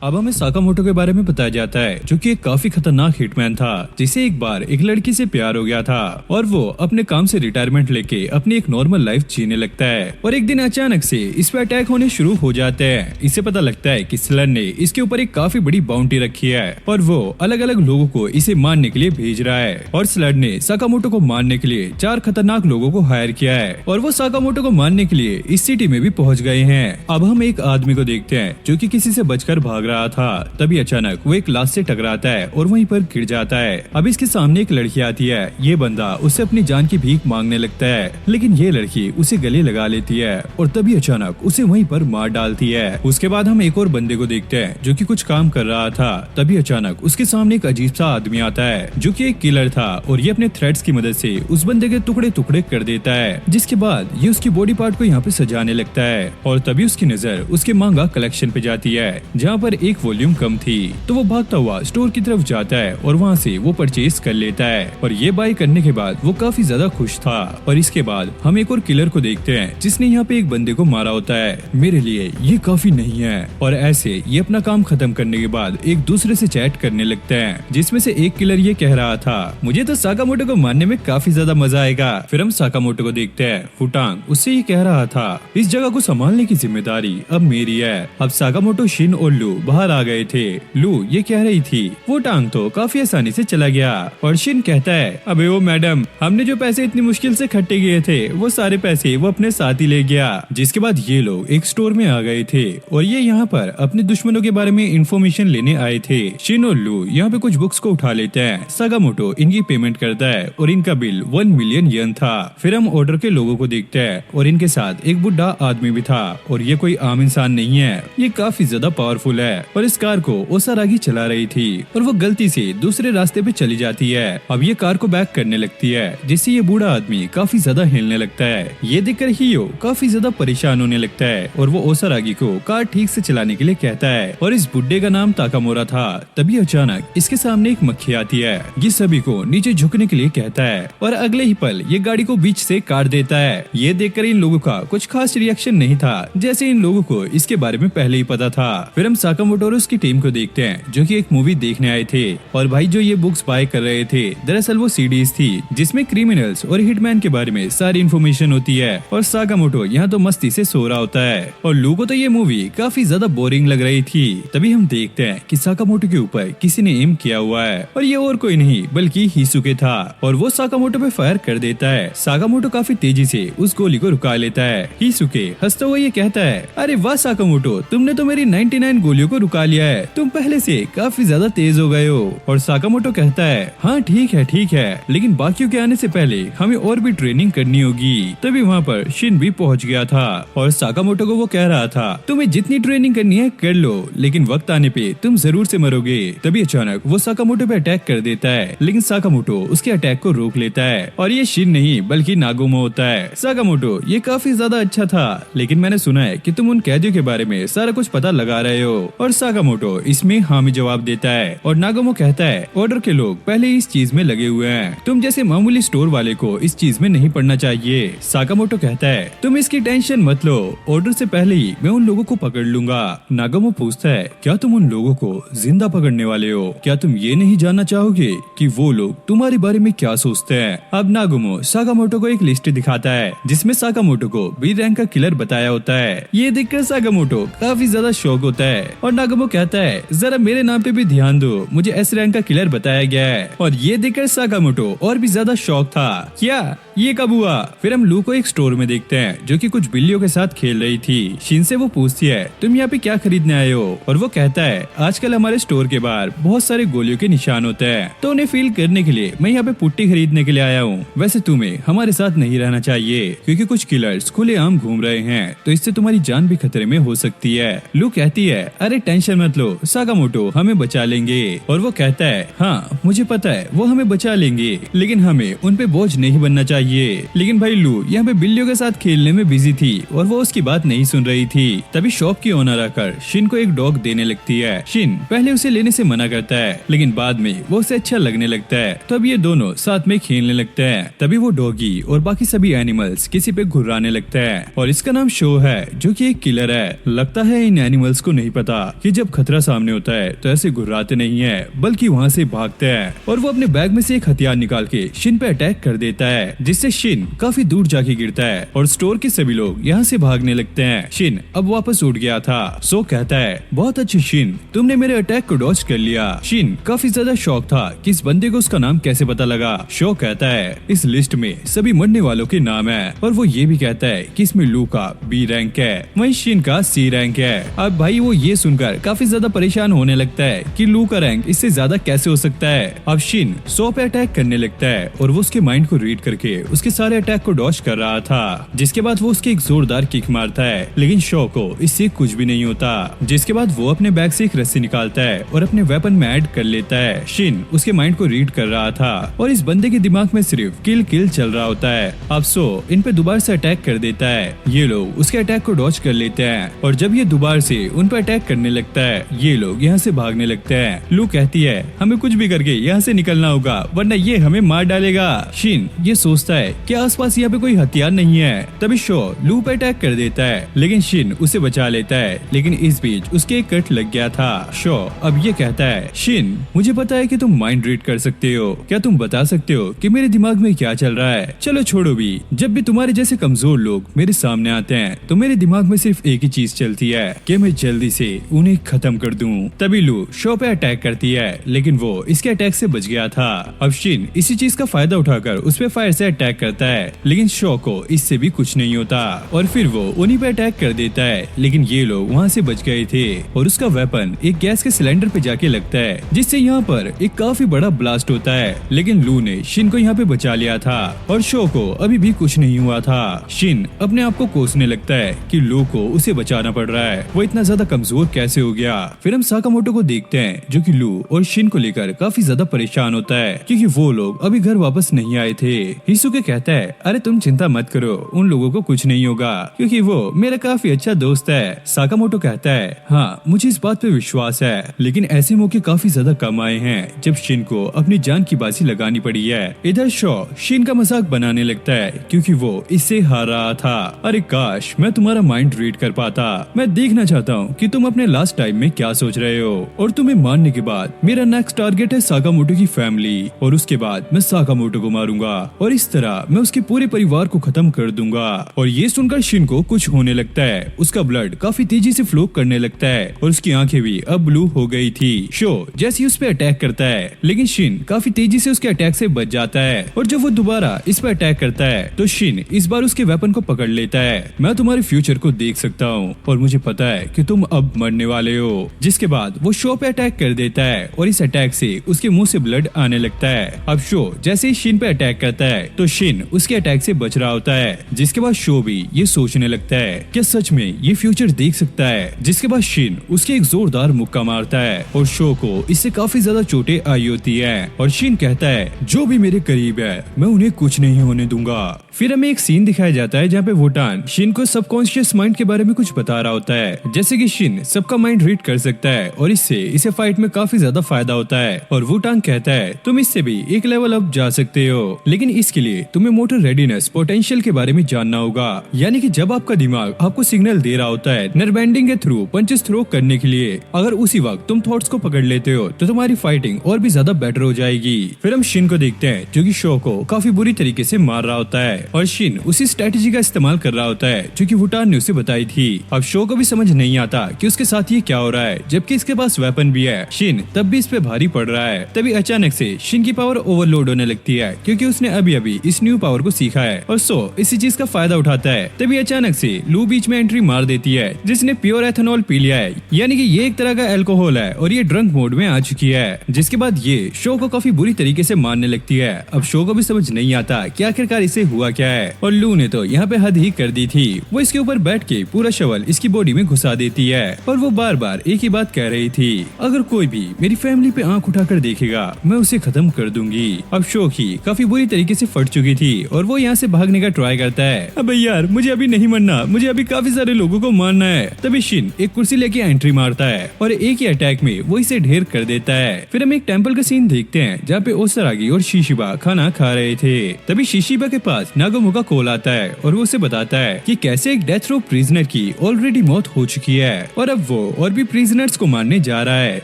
अब हमें साकामोटो के बारे में बताया जाता है, जो कि एक काफी खतरनाक हिटमैन था, जिसे एक बार एक लड़की से प्यार हो गया था और वो अपने काम से रिटायरमेंट लेके अपनी एक नॉर्मल लाइफ जीने लगता है। और एक दिन अचानक से इस पे अटैक होने शुरू हो जाते हैं। इससे पता लगता है कि स्लर ने इसके ऊपर एक काफी बड़ी बाउंटी रखी है और वो अलग अलग लोगों को इसे मारने के लिए भेज रहा है। और स्लर ने साकामोटो को मारने के लिए 4 खतरनाक लोगों को हायर किया है और वो साकामोटो को मारने के लिए इस सिटी में भी पहुंच गए हैं। अब हम एक आदमी को देखते हैं जो कि किसी से बचकर भाग रहा था। तभी अचानक वो एक लाश से टकराता है और वहीं पर गिर जाता है। अब इसके सामने एक लड़की आती है। ये बंदा उससे अपनी जान की भीख मांगने लगता है, लेकिन ये लड़की उसे गले लगा लेती है और तभी अचानक उसे वहीं पर मार डालती है। उसके बाद हम एक और बंदे को देखते हैं जो कि कुछ काम कर रहा था। तभी अचानक उसके सामने एक अजीब सा आदमी आता है जो कि एक किलर था और ये अपने थ्रेड्स की मदद से उस बंदे के टुकड़े टुकड़े कर देता है, जिसके बाद ये उसकी बॉडी पार्ट को यहाँ पे सजाने लगता है। और तभी उसकी नजर उसके मांगा कलेक्शन पे जाती है जहाँ पर एक वॉल्यूम कम थी। तो वो भागता हुआ स्टोर की तरफ जाता है और वहाँ से वो परचेज कर लेता है और ये बाय करने के बाद वो काफी ज्यादा खुश था। और इसके बाद हम एक और किलर को देखते हैं जिसने यहाँ पे एक बंदे को मारा होता है। मेरे लिए ये काफी नहीं है। और ऐसे ये अपना काम खत्म करने के बाद एक दूसरे से चैट करने लगते हैं, जिसमें से एक किलर ये कह रहा था, मुझे तो साकामोटो को मारने में काफी ज्यादा मजा आएगा। फिर हम साकामोटो को देखते हैं। फुटांग उससे ये कह रहा था, इस जगह को संभालने की जिम्मेदारी अब मेरी है। अब साकामोटो, शिन और लू बाहर आ गए थे। लू ये कह रही थी, फुटांग तो काफी आसानी से चला गया। और शिन कहता है, अबे वो मैडम, हमने जो पैसे इतनी मुश्किल से इकट्ठे किए थे वो सारे पैसे वो अपने साथ ही ले गया। जिसके बाद ये लोग एक स्टोर में आ गए थे और ये यहाँ पर अपने दुश्मनों के बारे में इंफॉर्मेशन लेने आए थे। शिन और लू यहाँ पे कुछ बुक्स को उठा लेते हैं। साकामोटो इनकी पेमेंट करता है और इनका बिल 1 मिलियन येन था। फिर हम ऑर्डर के लोगों को देखते हैं और इनके साथ एक बुढ़ा आदमी भी था और ये कोई आम इंसान नहीं है, ये काफी ज्यादा पावरफुल है। और इस कार को ओसारागी चला रही थी और वो गलती से दूसरे रास्ते पे चली जाती है। अब ये कार को बैक करने लगती है, जिससे ये बूढ़ा आदमी काफी ज्यादा हिलने लगता है। ये देखकर हियो काफी ज्यादा परेशान होने लगता है और वो ओसारागी को कार ठीक से चलाने के लिए कहता है। और इस बुड्ढे का नाम ताकामोरा था। तभी अचानक इसके सामने एक मक्खी आती है। ये सभी को नीचे झुकने के लिए कहता है और अगले ही पल ये गाड़ी को बीच से काट देता है। ये देखकर इन लोगों का कुछ खास रिएक्शन नहीं था, जैसे इन लोगों को इसके बारे में पहले ही पता था। फिर हम साकामोटो और उसकी टीम को देखते हैं जो कि एक मूवी देखने आए थे। और भाई जो ये बुक्स बाय कर रहे थे, दरअसल वो सीडीज थी जिसमें क्रिमिनल्स और हिटमैन के बारे में सारी इन्फॉर्मेशन होती है। और साकामोटो यहाँ तो मस्ती से सो रहा होता है और लू को तो ये मूवी काफी ज्यादा बोरिंग लग रही थी। तभी हम देखते हैं कि साकामोटो के ऊपर किसी ने एम किया हुआ है और ये और कोई नहीं बल्कि हिसुके था और वो साकामोटो पे फायर कर देता है। साकामोटो काफी तेजी से उस गोली को रुका लेता है। हिसुके हंसता हुआ ये कहता है, अरे वाह साकामोटो, तुमने तो मेरी 99 गोलियों को रुका लिया है, तुम पहले से काफी ज्यादा तेज हो गए हो। और साकामोटो कहता है, हाँ ठीक है, लेकिन बाकियों के आने से पहले हमें और भी ट्रेनिंग करनी होगी। तभी वहाँ पर शिन भी पहुँच गया था और साकामोटो को वो कह रहा था, तुम्हें जितनी ट्रेनिंग करनी है कर लो, लेकिन वक्त आने पे तुम जरूर से मरोगे। तभी अचानक वो साकामोटो पे अटैक कर देता है, लेकिन साकामोटो उसके अटैक को रोक लेता है और ये शिन नहीं बल्कि नागोमो होता है। साकामोटो ये काफी ज्यादा अच्छा था, लेकिन मैंने सुना है कि तुम उन कैदियों के बारे में सारा कुछ पता लगा रहे हो। और साकामोटो इसमें हामी जवाब देता है और नागोमो कहता है, ऑर्डर के लोग पहले इस चीज में लगे हुए हैं, तुम जैसे मामूली स्टोर वाले को इस चीज में नहीं पड़ना चाहिए। साकामोटो कहता है, तुम इसकी टेंशन मत लो, ऑर्डर से पहले ही मैं उन लोगों को पकड़ लूंगा। नागोमो पूछता है, क्या तुम उन लोगों को जिंदा पकड़ने वाले हो? क्या तुम ये नहीं जानना चाहोगे कि वो लोग तुम्हारे बारे में क्या सोचते हैं? अब नागोमो साकामोटो को एक लिस्ट दिखाता है जिसमें साकामोटो को बी रैंक का किलर बताया होता है। ये देखकर साकामोटो काफी ज्यादा शौक होता है और नागोमो कहता है, जरा मेरे नाम पे भी ध्यान दो, मुझे एस रैंक का किलर बताया गया है। और ये देखकर साकामोटो और भी ज्यादा शौक था, क्या ये कब हुआ? फिर हम लू को एक स्टोर में देखते हैं जो कि कुछ बिल्लियों के साथ खेल रही थी। शिन से वो पूछती है, तुम यहाँ पे क्या खरीदने आए हो? और वो कहता है, आजकल हमारे स्टोर के बाहर बहुत सारे गोलियों के निशान होते हैं, तो उन्हें फील करने के लिए मैं यहाँ पे पुट्टी खरीदने के लिए आया हूँ। वैसे तुम्हें हमारे साथ नहीं रहना चाहिए क्योंकि कुछ किलर्स खुलेआम घूम रहे हैं, तो इससे तुम्हारी जान भी खतरे में हो सकती है। लू कहती है, अरे टेंशन मत लो, साकामोटो हमें बचा लेंगे। और वो कहता है, हाँ मुझे पता है वो हमें बचा लेंगे, लेकिन हमें उन पे बोझ नहीं बनना चाहिए। चाहिए। लेकिन भाई लू यहाँ पे बिल्लियों के साथ खेलने में बिजी थी और वो उसकी बात नहीं सुन रही थी। तभी शॉप की ओनर आकर शिन को एक डॉग देने लगती है। शिन पहले उसे लेने से मना करता है, लेकिन बाद में वो उसे अच्छा लगने लगता है। तो अब ये दोनों साथ में खेलने लगते हैं। तभी वो डॉगी और बाकी सभी एनिमल्स किसी पे घुर्राने लगते हैं और इसका नाम शो है, जो कि एक किलर है। लगता है इन एनिमल्स को नहीं पता कि जब खतरा सामने होता है तो ऐसे घुर्राते नहीं है, बल्कि वहाँ से भागते हैं। और वो अपने बैग में से एक हथियार निकाल के शिन पे अटैक कर देता है, जिससे शिन काफी दूर जाके गिरता है और स्टोर के सभी लोग यहाँ से भागने लगते हैं। शिन अब वापस उठ गया था। सो कहता है, बहुत अच्छी शिन, तुमने मेरे अटैक को डॉज कर लिया। शिन काफी ज्यादा शॉक था कि इस बंदे को उसका नाम कैसे पता लगा। शो कहता है, इस लिस्ट में सभी मरने वालों के नाम है, और वो ये भी कहता है कि इसमें लू का बी रैंक है, वहीं शिन का सी रैंक है। अब भाई वो ये सुनकर काफी ज्यादा परेशान होने लगता है कि लू का रैंक इससे ज्यादा कैसे हो सकता है। अब शिन शो पे अटैक करने लगता है और वो उसके माइंड को रीड करके उसके सारे अटैक को डॉज कर रहा था, जिसके बाद वो उसके एक जोरदार किक मारता है, लेकिन शो को इससे कुछ भी नहीं होता। जिसके बाद वो अपने बैग से एक रस्सी निकालता है और अपने वेपन में ऐड कर लेता है। शिन उसके माइंड को रीड कर रहा था और इस बंदे के दिमाग में सिर्फ किल किल चल रहा होता है। अब सो इन पे दोबारा से अटैक कर देता है। ये लोग उसके अटैक को डॉज कर लेते हैं और जब ये दोबारा से उन पे अटैक करने लगता है, ये लोग यहाँ से भागने लगते हैं। लू कहती है, हमें कुछ भी करके यहाँ से निकलना होगा, वरना ये हमें मार डालेगा। शिन ये सोचता है कि आसपास यहाँ पे कोई हथियार नहीं है। तभी शो लू पे अटैक कर देता है, लेकिन शिन उसे बचा लेता है। लेकिन इस बीच उसके एक कट लग गया था। शो अब ये कहता है, शिन मुझे पता है कि तुम माइंड रीड कर सकते हो, क्या तुम बता सकते हो कि मेरे दिमाग में क्या चल रहा है? चलो छोड़ो भी, जब भी तुम्हारे जैसे कमजोर लोग मेरे सामने आते हैं तो मेरे दिमाग में सिर्फ एक ही चीज चलती है कि मैं जल्दी से उन्हें खत्म कर दूं। तभी लू शो पे अटैक करती है, लेकिन वो इसके अटैक से बच गया था। अब शिन इसी चीज का फायदा उठाकर उस पे फायर से अटैक करता है, लेकिन शो को इससे भी कुछ नहीं होता और फिर वो उन्हीं पे अटैक कर देता है। लेकिन ये लोग वहाँ से बच गए थे और उसका वेपन एक गैस के सिलेंडर पे जाके लगता है, जिससे यहाँ पर एक काफी बड़ा ब्लास्ट होता है। लेकिन लू ने शिन को यहाँ पे बचा लिया था और शो को अभी भी कुछ नहीं हुआ था। शिन अपने आप को कोसने लगता है कि लू को उसे बचाना पड़ रहा है, वो इतना ज्यादा कमजोर कैसे हो गया। फिर हम साकामोटो को देखते हैं, जो कि लू और शिन को लेकर काफी ज्यादा परेशान होता है, क्योंकि वो लोग अभी घर वापस नहीं आए थे। हिसुके कहता है, अरे तुम चिंता मत करो, उन लोगों को कुछ नहीं होगा, क्योंकि वो मेरा काफी अच्छा दोस्त है। साकामोटो कहता है, हाँ मुझे इस बात पे विश्वास है, लेकिन ऐसे मौके काफी ज्यादा कम आए हैं जब शिन को अपनी जान की बाजी लगानी पड़ी है। इधर शो शिन का मजाक बनाने लगता है, क्योंकि वो इससे हार रहा था। अरे काश मैं तुम्हारा माइंड रीड कर पाता, मैं देखना चाहता हूँ कि तुम अपने लास्ट टाइम में क्या सोच रहे हो, और तुम्हें मारने के बाद मेरा नेक्स्ट टारगेट है साकामोटो की फैमिली, और उसके बाद मैं साकामोटो को मारूंगा और इस तरह मैं उसके पूरे परिवार को खत्म कर दूंगा। और ये सुनकर शिन को कुछ होने लगता है, उसका ब्लड काफी तेजी से फ्लो करने लगता है और उसकी आंखें भी अब ब्लू हो गई थी। शो जैसे ही उस पे अटैक करता है, लेकिन शिन काफी तेजी से उसके अटैक से बच जाता है, और जब वो दोबारा इस पे अटैक करता है तो शिन इस बार उसके वेपन को पकड़ लेता है। मैं तुम्हारे फ्यूचर को देख सकता हूँ और मुझे पता है कि तुम अब मरने वाले हो। जिसके बाद वो शो पे अटैक कर देता है और इस अटैक से उसके मुंह से ब्लड आने लगता है। अब शो जैसे ही शिन पे अटैक करता है तो शिन उसके अटैक से बच रहा होता है। जिसके बाद शो भी ये सोचने लगता है क्या सच में ये फ्यूचर देख सकता है। जिसके बाद शिन उसके एक जोरदार मुक्का मारता है और शो को इससे काफी ज्यादा चोटें आई होती है, और शिन कहता है, जो भी मेरे करीब है मैं उन्हें कुछ नहीं होने दूंगा। फिर हमें एक सीन दिखाया जाता है जहाँ पे वुटान शिन को सबकॉन्शियस माइंड के बारे में कुछ बता रहा होता है, जैसे कि शिन सबका माइंड रीड कर सकता है और इससे इसे फाइट में काफी ज्यादा फायदा होता है। और वुटान कहता है, तुम इससे भी एक लेवल अप जा सकते हो, लेकिन इसके लिए तुम्हें मोटर रेडीनेस पोटेंशियल के बारे में जानना होगा, यानी कि जब आपका दिमाग आपको सिग्नल दे रहा होता है नर्व एंडिंग के थ्रू पंचेस थ्रो करने के लिए, अगर उसी वक्त तुम थॉट्स को पकड़ लेते हो तो तुम्हारी फाइटिंग और भी ज्यादा बेटर हो जाएगी। फिर हम शिन को देखते हैं जो कि शो को काफी बुरी तरीके से मार रहा होता है और शिन उसी स्ट्रेटेजी का इस्तेमाल कर रहा होता है जो कि वुटान ने उसे बताई थी। अब शो को भी समझ नहीं आता कि उसके साथ ये क्या हो रहा है, जबकि इसके पास वेपन भी है। शिन तब भी इस पे भारी पड़ रहा है। तभी अचानक से शिन की पावर ओवरलोड होने लगती है, क्योंकि उसने अभी अभी इस न्यू पावर को सीखा है और सो इसी चीज का फायदा उठाता है। तभी अचानक से लू बीच में एंट्री मार देती है, जिसने प्योर एथेनॉल पी लिया है, यानी कि ये एक तरह का अल्कोहल है और ये ड्रंक मोड में आ चुकी है। जिसके बाद ये शो को काफी बुरी तरीके से मारने लगती है। अब शो को भी समझ नहीं आता कि आखिरकार इसे हुआ क्या है, और लू ने तो यहाँ पे हद ही कर दी थी। वो इसके ऊपर बैठ के पूरा शवल इसकी बॉडी में घुसा देती है और वो बार बार एक ही बात कह रही थी, अगर कोई भी मेरी फैमिली पे आंख उठाकर देखेगा मैं उसे खत्म कर दूंगी। अब शो की काफी बुरी तरीके से फट चुकी थी और वो यहाँ से भागने का ट्राई करता है। अबे यार मुझे अभी नहीं मरना, मुझे अभी काफी सारे लोगों को मारना है। तभी शिन एक कुर्सी लेके एंट्री मारता है और एक ही अटैक में वो इसे ढेर कर देता है। फिर हम एक टेंपल का सीन देखते हैं जहाँ पे ओसारागी और शिशिबा खाना खा रहे थे। तभी शिशिबा के पास नागोमो का कॉल आता है और वो उसे बताता है कि कैसे एक डेथ रो प्रिजनर की ऑलरेडी मौत हो चुकी है और अब वो और भी प्रिजनर्स को मारने जा रहा है।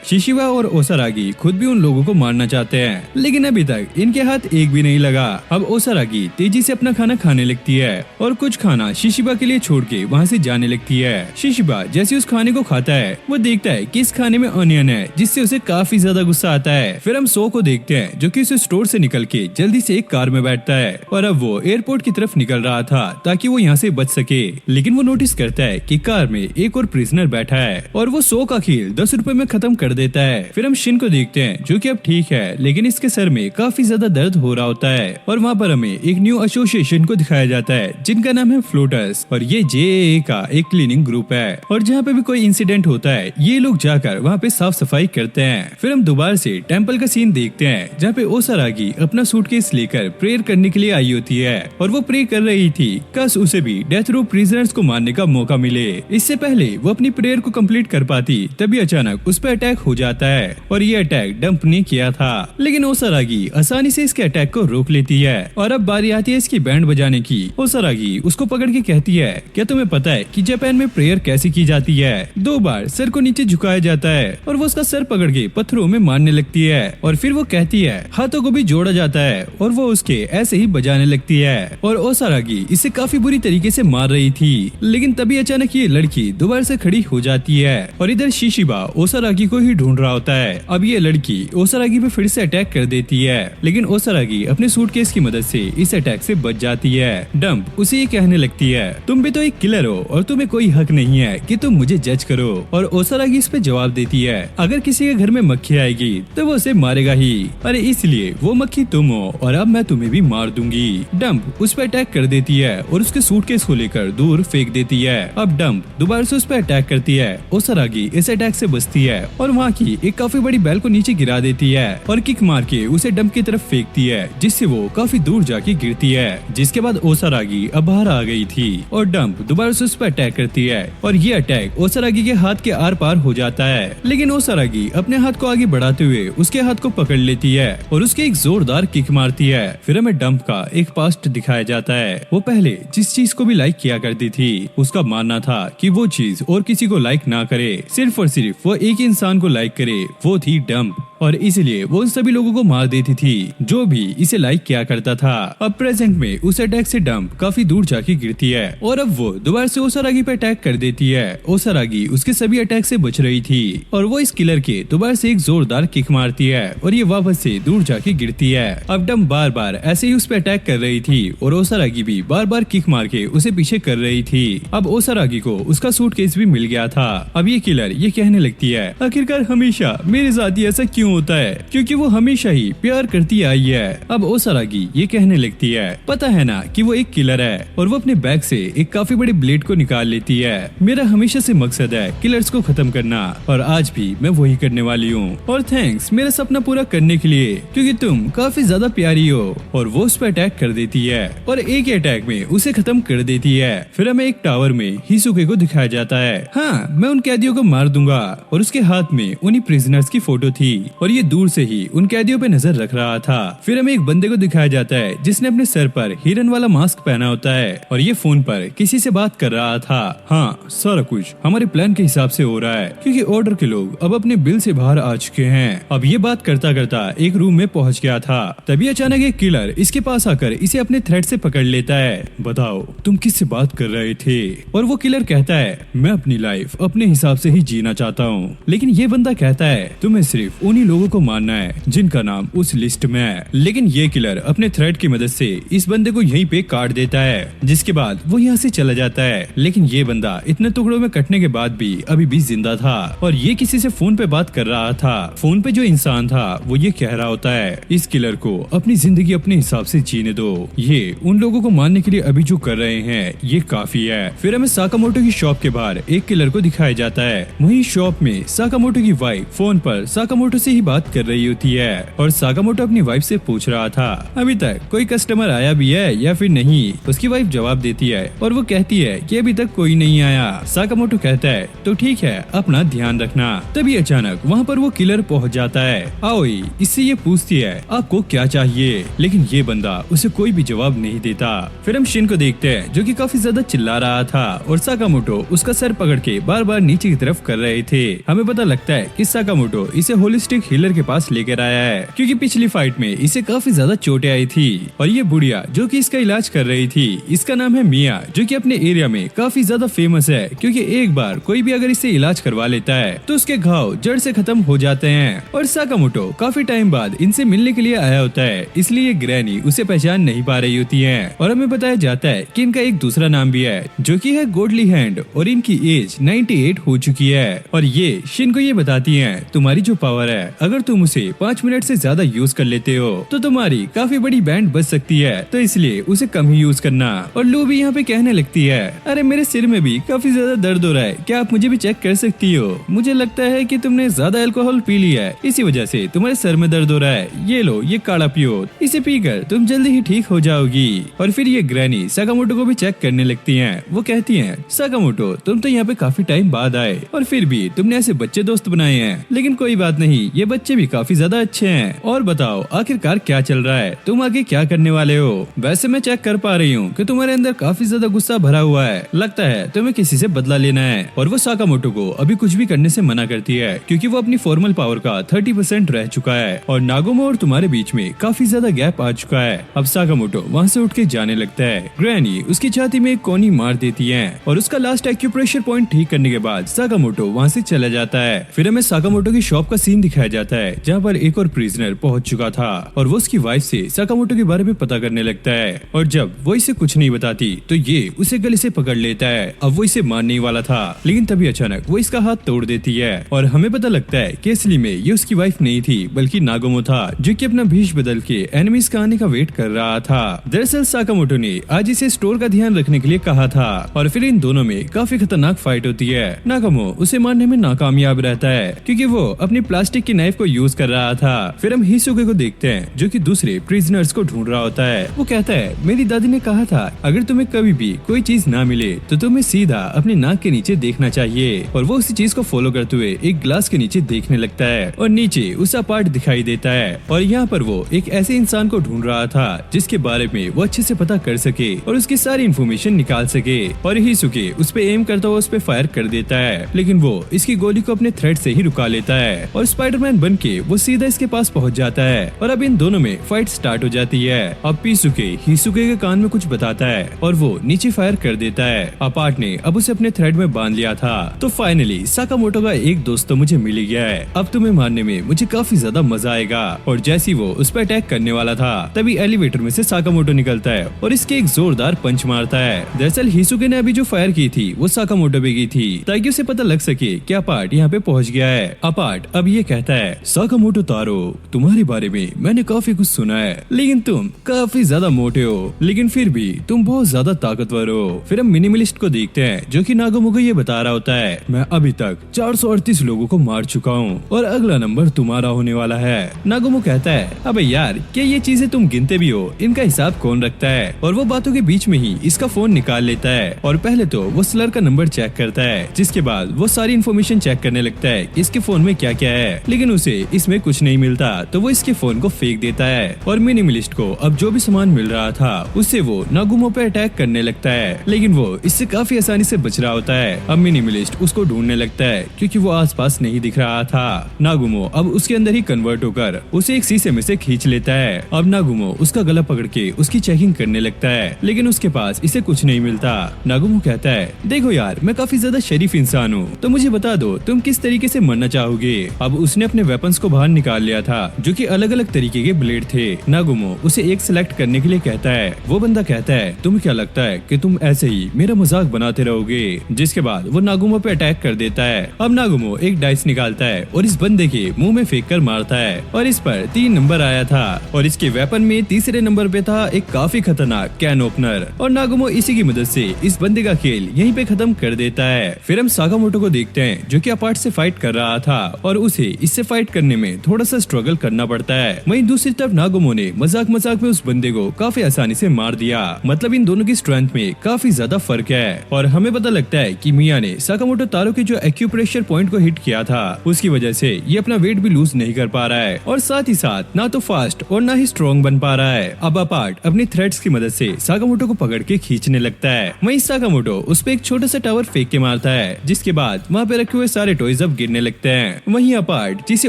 शिशिबा और ओसारागी खुद भी उन लोगों को मारना चाहते हैं, लेकिन अभी तक इनके हाथ एक भी नहीं लगा। अब ओसारागी तेजी से अपना खाना खाने लगती है और कुछ खाना शिशिबा के लिए छोड़ के वहाँ से जाने लगती है। शिशिबा जैसे उस खाने को खाता है वो देखता है कि इस खाने में ऑनियन है, जिससे उसे काफी ज्यादा गुस्सा आता है। फिर हम सो को देखते हैं जो कि उस स्टोर से निकल के जल्दी से एक कार में बैठता है और अब वो एयरपोर्ट की तरफ निकल रहा था ताकि वो यहाँ से बच सके, लेकिन वो नोटिस करता है कि कार में एक और प्रिजनर बैठा है और वो सो का खेल 10 रुपए में खत्म कर देता है। फिर हम शिन को देखते हैं जो कि अब ठीक है, लेकिन इसके सर में काफी ज्यादा दर्द हो रहा होता है और वहाँ पर हमें एक न्यू एसोसिएशन को दिखाया जाता है जिनका नाम है फ्लोटर्स और ये JAA का एक क्लीनिंग ग्रुप है और जहाँ पे भी कोई इंसिडेंट होता है ये लोग जाकर वहाँ पे साफ सफाई करते हैं। फिर हम दोबारा से टेंपल का सीन देखते हैं जहाँ पे ओसारागी अपना सूटकेस लेकर प्रेयर करने के लिए आई होती है और वो प्रे कर रही थी काश उसे भी डेथ रो प्रिजनर्स को मारने का मौका मिले। इससे पहले वो अपनी प्रेयर को कंप्लीट कर पाती तभी अचानक उस पर अटैक हो जाता है और ये अटैक डंप ने किया था, लेकिन ओसारागी आसानी से इसके अटैक को रोक लेती है और अब बारी आती है इसकी बैंड बजाने की। ओसारागी उसको पकड़ के कहती है क्या तुम्हें पता है कि जापान में प्रेयर कैसे की जाती है? 2 बार सर को नीचे झुकाया जाता है और वो उसका सर पकड़ के पत्थरों में मारने लगती है और फिर वो कहती है हाथों को भी जोड़ा जाता है और वो उसके ऐसे ही बजाने लगती है और ओसारागी इसे काफी बुरी तरीके से मार रही थी, लेकिन तभी अचानक ये लड़की दोबारा से खड़ी हो जाती है और इधर शिशिबा ओसारागी को ही ढूंढ रहा होता है। अब ये लड़की ओसारागी पे फिर से अटैक कर देती है, लेकिन ओसारागी अपने सूटकेस की मदद से इस अटैक से बच जाती है। डंप उसे ये कहने लगती है तुम भी तो एक किलर हो और तुम्हें कोई हक नहीं है कि तुम मुझे जज करो और ओसारागी इस पे जवाब देती है अगर किसी के घर में मक्खी आएगी तो वो उसे मारेगा ही, अरे इसलिए वो मक्खी तुम हो और अब मैं तुम्हें भी मार दूंगी। डंप उस पर अटैक कर देती है और उसके सूटकेस को लेकर दूर फेंक देती है। अब डंप दोबारा से उस पर अटैक करती है। ओसारागी इस अटैक से बचती है और वहाँ की एक काफी बड़ी बैल को नीचे गिरा देती है और किक मार के उसे डंप की तरफ फेंकती है जिससे वो काफी दूर जाके गिरती है। जिसके बाद ओसारागी अब बाहर आ गई थी और डंप दोबारा से उस पर अटैक करती है और ये अटैक ओसारागी के हाथ के आर पार हो जाता है, लेकिन ओसारागी अपने हाथ को आगे बढ़ाते हुए उसके हाथ को पकड़ लेती है और उसके एक जोरदार किक मारती है। फिर हमें डंप का एक पास्ट दिखाया जाता है। वो पहले जिस चीज को भी लाइक किया करती थी उसका मानना था कि वो चीज और किसी को लाइक ना करे, सिर्फ और सिर्फ वो एक इंसान को लाइक करे, वो थी डंप, और इसलिए वो उन सभी लोगों को मार देती थी जो भी इसे लाइक किया करता था। अब प्रेजेंट में उस अटैक से डंप काफी दूर जाके गिरती है और अब वो दोबारा से ओसारागी पे अटैक कर देती है। ओसारागी उसके सभी अटैक से बच रही थी और वो इस किलर के दोबारा से एक जोरदार किक मारती है और ये वापस से दूर जाके गिरती है। अब डंप बार बार ऐसे ही उस पे अटैक कर रही थी और ओसारागी भी बार बार किक मार के उसे पीछे कर रही थी। अब ओसारागी को उसका सूटकेस भी मिल गया था। अब ये किलर ये कहने लगती है आखिरकार हमेशा मेरे साथ ही ऐसा क्यों होता है, क्योंकि वो हमेशा ही प्यार करती आई है। अब ओसारागी ये कहने लगती है पता है ना कि वो एक किलर है और वो अपने बैग से एक काफी बड़े ब्लेड को निकाल लेती है। मेरा हमेशा से मकसद है किलर्स को खत्म करना और आज भी मैं वही करने वाली हूँ और थैंक्स मेरा सपना पूरा करने के लिए, क्योंकि तुम काफी ज्यादा प्यारी हो। और वो उस पर अटैक कर देती है और एक ही अटैक में उसे खत्म कर देती है। फिर हमें एक टावर में हिसुके को दिखाया जाता है। हाँ, मैं उन कैदियों को मार दूंगा और उसके हाथ में उन्हीं प्रिजनर्स की फोटो थी और ये दूर से ही उन कैदियों पे नजर रख रहा था। फिर हमें एक बंदे को दिखाया जाता है जिसने अपने सर पर हिरन वाला मास्क पहना होता है और ये फोन पर किसी से बात कर रहा था। हाँ, सारा कुछ हमारे प्लान के हिसाब से हो रहा है क्योंकि ऑर्डर के लोग अब अपने बिल से बाहर आ चुके हैं। अब ये बात करता करता एक रूम में पहुंच गया था। तभी अचानक एक किलर इसके पास आकर इसे अपने थ्रेड से पकड़ लेता है। बताओ तुम किससे बात कर रहे थे? और वो किलर कहता है मैं अपनी लाइफ अपने हिसाब से ही जीना चाहता हूँ, लेकिन ये बंदा कहता है तुम्हें सिर्फ उन्हीं लोगों को मारना है जिनका नाम उस लिस्ट में है। लेकिन ये किलर अपने थ्रेड की मदद से इस बंदे को यहीं पे काट देता है, जिसके बाद वो यहाँ से चला जाता है। लेकिन ये बंदा इतने टुकड़ों में कटने के बाद भी अभी भी जिंदा था और ये किसी से फोन पे बात कर रहा था। फोन पे जो इंसान था वो ये कह रहा होता है इस किलर को अपनी जिंदगी अपने हिसाब से जीने दो, ये उन लोगों को मारने के लिए अभी जो कर रहे हैं ये काफी है। फिर हमें साकामोटो की शॉप के बाहर एक किलर को दिखाया जाता है। वहीं शॉप में साकामोटो की वाइफ फोन पर साकामोटो से ही बात कर रही होती है और साकामोटो अपनी वाइफ से पूछ रहा था अभी तक कोई कस्टमर आया भी है या फिर नहीं। उसकी वाइफ जवाब देती है और वो कहती है कि अभी तक कोई नहीं आया। साकामोटो कहता है तो ठीक है, अपना ध्यान रखना। तभी अचानक वहाँ पर वो किलर पहुँच जाता है। आओई इससे ये पूछती है आपको क्या चाहिए, लेकिन ये बंदा उसे कोई भी जवाब नहीं देता। फिर हम शिन को देखते हैं जो कि काफी ज्यादा चिल्ला रहा था और साकामोटो उसका सर पकड़ के बार बार नीचे की तरफ कर रहे थे। हमें पता लगता है कि साकामोटो इसे होलिस्टिक हीलर के पास लेकर आया है क्योंकि पिछली फाइट में इसे काफी ज्यादा चोटें आई थी और ये बुढ़िया जो कि इसका इलाज कर रही थी, इसका नाम है मिया, जो कि अपने एरिया में काफी ज्यादा फेमस है क्योंकि एक बार कोई भी अगर इससे इलाज करवा लेता है तो उसके घाव जड़ से खत्म हो जाते हैं। और साकामोटो काफी टाइम बाद इनसे मिलने के लिए आया होता है, इसलिए ग्रैनी उसे पहचान नहीं पा रही होती है। और हमें बताया जाता है कि इनका एक दूसरा नाम भी है जो कि है गोडली हैंड और इनकी एज 98 हो चुकी है। और ये शिन को ये बताती है तुम्हारी जो पावर है अगर तुम उसे 5 मिनट से ज्यादा यूज कर लेते हो तो तुम्हारी काफी बड़ी बैंड बच सकती है, तो इसलिए उसे कम ही यूज करना। और लू भी यहाँ पे कहने लगती है अरे मेरे सिर में भी काफी ज्यादा दर्द हो रहा है, क्या आप मुझे भी चेक कर सकती हो? मुझे लगता है कि तुमने ज्यादा अल्कोहल पी लिया है, इसी वजह से तुम्हारे सर में दर्द हो रहा है। ये लो ये काढ़ा पियो, इसे पीकर तुम जल्दी ही ठीक हो जाओगी। और फिर ये ग्रैनी साकामोटो को भी चेक करने लगती हैं। वो कहती हैं साकामोटो तुम तो यहाँ पे काफी टाइम बाद आए और फिर भी तुमने ऐसे बच्चे दोस्त बनाए हैं, लेकिन कोई बात नहीं, ये बच्चे भी काफी ज्यादा अच्छे हैं। और बताओ आखिरकार क्या चल रहा है, तुम आगे क्या करने वाले हो? वैसे मैं चेक कर पा रही हूँ कि तुम्हारे अंदर काफी ज्यादा गुस्सा भरा हुआ है, लगता है तुम्हें किसी से बदला लेना है। और वो साकामोटो को अभी कुछ भी करने से मना करती है क्योंकि वो अपनी फॉर्मल पावर का 30% रह चुका है और नागोमो और तुम्हारे बीच में काफी ज्यादा गैप आ चुका है। अब साकामोटो वहाँ से उठ के जाने लगता है। ग्रैनी उसकी छाती में एक कोनी मार देती है और उसका लास्ट एक्यूप्रेशर पॉइंट ठीक करने के बाद साकामोटो वहाँ से चला जाता है। फिर हमें साकामोटो की शॉप का सीन दिखाया जाता है जहाँ पर एक और प्रिजनर पहुँच चुका था और वो उसकी वाइफ से साकामोटो के बारे में पता करने लगता है। और जब वो इसे कुछ नहीं बताती तो ये उसे गले से पकड़ लेता है। अब वो इसे मारने वाला था, लेकिन तभी अचानक वो इसका हाथ तोड़ देती है और हमें पता लगता है कि असली में ये उसकी वाइफ नहीं थी बल्कि नागोमो था जो कि अपना भेष बदल के एनिमीज का आने का वेट कर रहा था। दरअसल साकामोटो ने आज इसे स्टोर का ध्यान रखने के लिए कहा था और फिर इन दोनों में काफी खतरनाक फाइट होती है। नागोमो उसे मारने में नाकामयाब रहता है क्योंकि वो अपनी प्लास्टिक की नाइफ को यूज कर रहा था। फिर हम हिसुके को देखते हैं जो कि दूसरे प्रिजनर्स को ढूंढ रहा होता है। वो कहता है मेरी दादी ने कहा था अगर तुम्हें कभी भी कोई चीज ना मिले तो तुम्हें सीधा अपनी नाक के नीचे देखना चाहिए। और वो उसी चीज को फॉलो करते हुए एक ग्लास के नीचे देखने लगता है और नीचे उसका पार्ट दिखाई देता है और यहाँ पर वो एक ऐसे इंसान को ढूंढ रहा था जिसके बारे में वो अच्छे से पता कर सके और उसकी सारी इन्फॉर्मेशन निकाल सके। और हिसुके उस पे एम करता हुआ उस पे फायर कर देता है, लेकिन वो इसकी गोली को अपने थ्रेड से ही रुका लेता है और स्पाइडरमैन बन के वो सीधा इसके पास पहुंच जाता है। और अब इन दोनों में फाइट स्टार्ट हो जाती है। अब पिसुके हिसुके के कान में कुछ बताता है और वो नीचे फायर कर देता है। अपार्ट ने अब उसे अपने थ्रेड में बांध लिया था। तो फाइनली साकामोटो का एक दोस्त तो मुझे मिल गया है, अब तुम्हें मारने में मुझे काफी ज्यादा मजा आएगा। और जैसी वो उस पर अटैक करने वाला था तभी एलिवेटर में से साकामोटो निकलता है और इसके एक जोरदार पंच मारता है। दरअसल हिसुके ने अभी जो फायर की थी वो साकामोटो पे की थी ताकि उसे पता लग सके कि अपार्ट यहाँ पे पहुँच गया है। अपार्ट अब ये कहता है साकामोटो तारो तुम्हारे बारे में मैंने काफी कुछ सुना है, लेकिन तुम काफी ज्यादा मोटे हो, लेकिन फिर भी तुम बहुत ज्यादा ताकतवर हो। फिर हम मिनिमलिस्ट को देखते हैं जो कि नागोमो को ये बता रहा होता है मैं अभी तक 438 लोगों को मार चुका हूँ और अगला नंबर तुम्हारा होने वाला है। नागोमो कहता है अबे यार क्या ये चीजें तुम गिनते भी हो, इनका हिसाब कौन रखता है? और वो बातों के बीच में ही इसका फोन निकाल लेता है और पहले तो वो स्लर का नंबर चेक करता है, जिसके बाद वो सारी इन्फॉर्मेशन चेक करने लगता है कि इसके फोन में क्या क्या है, लेकिन उसे इसमें कुछ नहीं मिलता तो वो इसके फोन को फेंक देता है। और मिनिमलिस्ट को अब जो भी सामान मिल रहा था उससे वो नागोमो पे अटैक करने लगता है, लेकिन वो इससे काफी आसानी से बच रहा होता है। अब मिनिमलिस्ट उसको ढूंढने लगता है क्योंकि वो आसपास नहीं दिख रहा था। नागोमो अब उसके अंदर ही कन्वर्ट होकर उसे एक शीशे में से खींच लेता है। अब नागोमो उसका गला पकड़ के उसकी चेकिंग करने लगता है, लेकिन उसके पास इसे कुछ नहीं मिलता। नागोमो कहता है देखो यार मैं काफी ज्यादा शरीफ इंसान हूँ, तो मुझे बता दो तुम किस तरीके से मरना चाहोगे। अब उसने अपने वेपन्स को बाहर निकाल लिया था जो कि अलग अलग तरीके के ब्लेड थे। नागोमो उसे एक सिलेक्ट करने के लिए कहता है। वो बंदा कहता है तुम्हें क्या लगता है कि तुम ऐसे ही मेरा मजाक बनाते रहोगे? जिसके बाद वो नागोमो पे अटैक कर देता है। अब नागोमो एक डाइस निकालता है और इस बंदे के मुंह में फेंक कर मारता है और इस पर 3 नंबर आया था और इसके वेपन में तीसरे नंबर पे था एक काफी खतरनाक कैन ओपनर और नागोमो इसी की मदद से इस बंदे का खेल यहीं पे खत्म कर देता है। फिर हम साकामोटो को देखते हैं जो कि अपार्ट से फाइट कर रहा था और उसे इससे फाइट करने में थोड़ा सा स्ट्रगल करना पड़ता है। वहीं दूसरी तरफ नागोमो ने मजाक मजाक मजाक में उस बंदे को काफी आसानी से मार दिया। मतलब इन दोनों की स्ट्रेंथ में काफी ज्यादा फर्क है और हमें पता लगता है कि मिया ने साकामोटो तारो के जो एक्यूप्रेशर पॉइंट को हिट किया था उसकी वजह से ये अपना वेट भी लूज नहीं कर पा रहा है और साथ ही साथ ना तो फास्ट और ना ही स्ट्रॉन्ग बन पा रहा है। अब अपार्ट अपनी थ्रेड्स की मदद से साकामोटो को पकड़ के खींचने लगता है। वहीं साकामोटो उस पे एक छोटा सा टावर फेंक के मारता है जिसके बाद वहाँ पे रखे हुए सारे टॉयज अब गिरने लगते हैं। वहीं अपार्ट जिसे